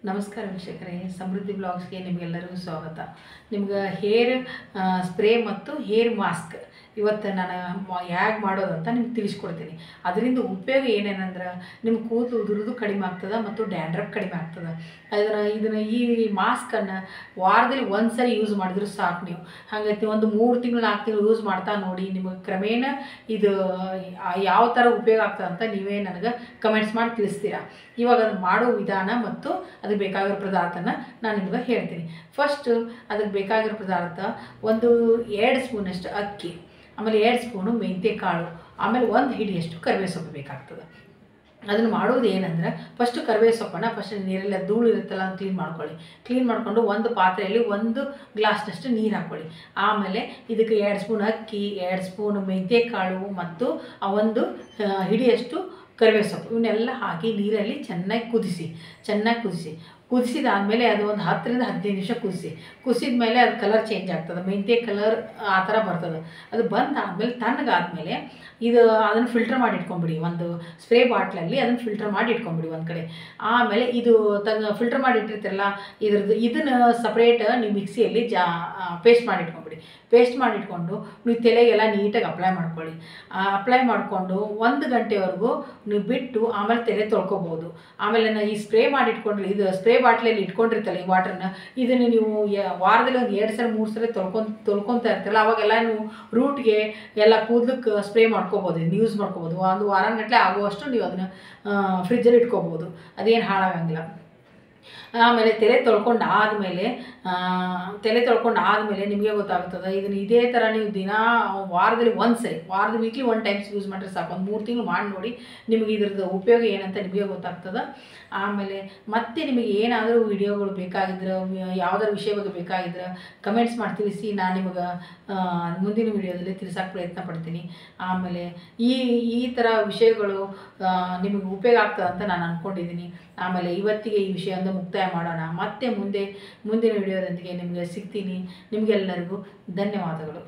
ನಮಸ್ಕಾರ ವೀಕ್ಷಕರೇ, ಸಮೃದ್ಧಿ ಬ್ಲಾಗ್ಸ್ಗೆ ನಿಮಗೆಲ್ಲರಿಗೂ ಸ್ವಾಗತ. ನಿಮ್ಗೆ ಹೇರ್ ಸ್ಪ್ರೇ ಮತ್ತು ಹೇರ್ ಮಾಸ್ಕ್ ಇವತ್ತು ನಾನು ಹೇಗೆ ಮಾಡೋದು ಅಂತ ನಿಮ್ಗೆ ತಿಳಿಸ್ಕೊಡ್ತೀನಿ. ಅದರಿಂದ ಉಪಯೋಗ ಏನೇನಂದ್ರೆ ನಿಮ್ಮ ಕೂದಲು ಉದುರೋದು ಕಡಿಮೆ ಆಗ್ತದೆ ಮತ್ತು ಡ್ಯಾಂಡ್ರಫ್ ಕಡಿಮೆ ಆಗ್ತದೆ. ಇದನ್ನು ಈ ಮಾಸ್ಕನ್ನು ವಾರದಲ್ಲಿ ಒಂದು ಸರಿ ಯೂಸ್ ಮಾಡಿದ್ರು ಸಾಕು. ನೀವು ಹಾಗೈತಿ ಒಂದು 3 ತಿಂಗಳು 4 ತಿಂಗಳು ಯೂಸ್ ಮಾಡ್ತಾ ನೋಡಿ, ನಿಮಗೆ ಕ್ರಮೇಣ ಇದು ಯಾವ ಥರ ಉಪಯೋಗ ಆಗ್ತದೆ ಅಂತ ನೀವೇ ನನಗೆ ಕಮೆಂಟ್ಸ್ ಮಾಡಿ ತಿಳಿಸ್ತೀರಾ. ಇವಾಗ ಅದನ್ನು ಮಾಡೋ ವಿಧಾನ ಮತ್ತು ಅದಕ್ಕೆ ಬೇಕಾಗಿರೋ ಪದಾರ್ಥನ ನಾನು ನಿಮ್ಗೆ ಹೇಳ್ತೀನಿ. ಫಸ್ಟು ಅದಕ್ಕೆ ಬೇಕಾಗಿರೋ ಪದಾರ್ಥ 2 ಸ್ಪೂನಷ್ಟು ಅಕ್ಕಿ, ಆಮೇಲೆ 2 ಸ್ಪೂನು ಮೆಂತ್ಯ ಕಾಳು, ಆಮೇಲೆ 1 ಹಿಡಿಯಷ್ಟು ಕರಿಬೇವು ಸೊಪ್ಪು ಬೇಕಾಗ್ತದೆ. ಅದನ್ನು ಮಾಡೋದು ಏನಂದ್ರೆ, ಫಸ್ಟು ಕರಿಬೇವು ಸೊಪ್ಪನ್ನು ನೀರೆಲ್ಲ ಧೂಳು ಇರುತ್ತಲ್ಲ ಅಂತ ಕ್ಲೀನ್ ಮಾಡಿಕೊಂಡು ಒಂದು ಪಾತ್ರೆಯಲ್ಲಿ 1 ಗ್ಲಾಸ್ನಷ್ಟು ನೀರು ಹಾಕ್ಕೊಳ್ಳಿ. ಆಮೇಲೆ ಇದಕ್ಕೆ 2 ಸ್ಪೂನ್ ಅಕ್ಕಿ, 2 ಸ್ಪೂನ್ ಮೆಂತ್ಯ ಕಾಳು ಮತ್ತು 1 ಹಿಡಿಯಷ್ಟು ಕರಿಬೇವು ಸೊಪ್ಪು ಇವನ್ನೆಲ್ಲ ಹಾಕಿ ನೀರಲ್ಲಿ ಚೆನ್ನಾಗಿ ಕುದಿಸಿದಾದಮೇಲೆ ಅದು ಒಂದು 10 ರಿಂದ 15 ನಿಮಿಷ ಕುದಿಸಿದ ಮೇಲೆ ಅದು ಕಲರ್ ಚೇಂಜ್ ಆಗ್ತದೆ, ಮೆಂತ್ಯ ಕಲರ್ ಆ ಥರ ಬರ್ತದೆ. ಅದು ಬಂದಾದಮೇಲೆ ತಣ್ಣಗಾದ್ಮೇಲೆ ಅದನ್ನು ಫಿಲ್ಟರ್ ಮಾಡಿ ಇಟ್ಕೊಂಬಿಡಿ. ಒಂದು ಸ್ಪ್ರೇ ಬಾಟ್ಲಲ್ಲಿ ಅದನ್ನು ಫಿಲ್ಟರ್ ಮಾಡಿ ಇಟ್ಕೊಂಬಿಡಿ ಒಂದು ಕಡೆ. ಆಮೇಲೆ ಇದು ಫಿಲ್ಟರ್ ಮಾಡಿ ಇಟ್ಟಿರ್ತಿರಲ್ಲ, ಇದನ್ನು ಸಪ್ರೇಟ್ ನೀವು ಮಿಕ್ಸಿಯಲ್ಲಿ ಪೇಸ್ಟ್ ಮಾಡಿ ಇಟ್ಕೊಂಬಿಡಿ. ಪೇಸ್ಟ್ ಮಾಡಿ ಇಟ್ಕೊಂಡು ನೀವು ತಲೆಗೆಲ್ಲ ನೀಟಾಗಿ ಅಪ್ಲೈ ಮಾಡಿಕೊಂಡು 1 ಗಂಟೆವರೆಗೂ ನೀವು ಬಿಟ್ಟು ಆಮೇಲೆ ತಲೆ ತೊಳ್ಕೊಬೋದು. ಆಮೇಲೆ ಈ ಸ್ಪ್ರೇ ಮಾಡಿ ಇಟ್ಕೊಂಡ್ರಿ, ಇದು ಸ್ಪ್ರೇ ಬಾಟ್ಲಲ್ಲಿ ಇಟ್ಕೊಂಡಿರ್ತಲ್ಲ ಈ ವಾಟರ್ನ, ಇದನ್ನು ನೀವು ವಾರದಲ್ಲಿ ಒಂದು 2 ಸಲ 3 ಸಲ ತೊಳ್ಕೊತಾ ಇರ್ತಿರಲ್ಲ, ಅವಾಗೆಲ್ಲ ನೀವು ರೂಟ್ಗೆ ಎಲ್ಲ ಕೂದಲಕ್ಕೆ ಸ್ಪ್ರೇ ಮಾಡ್ಕೋಬೋದು, ಇದನ್ನು ಯೂಸ್ ಮಾಡ್ಕೋಬೋದು. ಒಂದು ವಾರಗಟ್ಟಲೆ ಆಗುವಷ್ಟು ನೀವು ಅದನ್ನು ಫ್ರಿಜ್ಜಲ್ಲಿ ಇಟ್ಕೋಬೋದು, ಅದೇನು ಹಾಳಾಗಂಗಿಲ್ಲ. ಆಮೇಲೆ ತಲೆ ತೊಳ್ಕೊಂಡು ಆದಮೇಲೆ ನಿಮಗೆ ಗೊತ್ತಾಗ್ತದೆ. ಇದನ್ನು ಇದೇ ಥರ ನೀವು ವಾರದಲ್ಲಿ ವೀಕ್ಲಿ 1 ಟೈಮ್ಸ್ ಯೂಸ್ ಮಾಡಿದ್ರೆ ಸಾಕು. ಒಂದು 3 ತಿಂಗಳು ಮಾಡಿ ನೋಡಿ, ನಿಮಗೆ ಇದ್ರದ್ದು ಉಪಯೋಗ ಏನಂತ ನಿಮಗೆ ಗೊತ್ತಾಗ್ತದೆ. ಆಮೇಲೆ ಮತ್ತೆ ನಿಮಗೆ ಏನಾದರೂ ವಿಡಿಯೋಗಳು ಬೇಕಾಗಿದ್ರೆ, ಯಾವುದಾದ್ರು ವಿಷಯ ಬಗ್ಗೆ ಬೇಕಾಗಿದ್ರೆ ಕಮೆಂಟ್ಸ್ ಮಾಡಿ ತಿಳಿಸಿ, ನಾನು ನಿಮಗೆ ಮುಂದಿನ ವಿಡಿಯೋದಲ್ಲಿ ತಿಳಿಸೋಕ್ಕೆ ಪ್ರಯತ್ನ ಪಡ್ತೀನಿ. ಆಮೇಲೆ ಈ ಥರ ವಿಷಯಗಳು ನಿಮಗೆ ಉಪಯೋಗ ಆಗ್ತದೆ ಅಂತ ನಾನು ಅಂದ್ಕೊಂಡಿದ್ದೀನಿ. ಆಮೇಲೆ ಇವತ್ತಿಗೆ ಈ ವಿಷಯವನ್ನು ಮುಕ್ತಾಯ ಮಾಡೋಣ. ಮತ್ತೆ ಮುಂದಿನ ವಿಡಿಯೋದೊಂದಿಗೆ ನಿಮಗೆ ಸಿಗ್ತೀನಿ. ನಿಮಗೆಲ್ಲರಿಗೂ ಧನ್ಯವಾದಗಳು.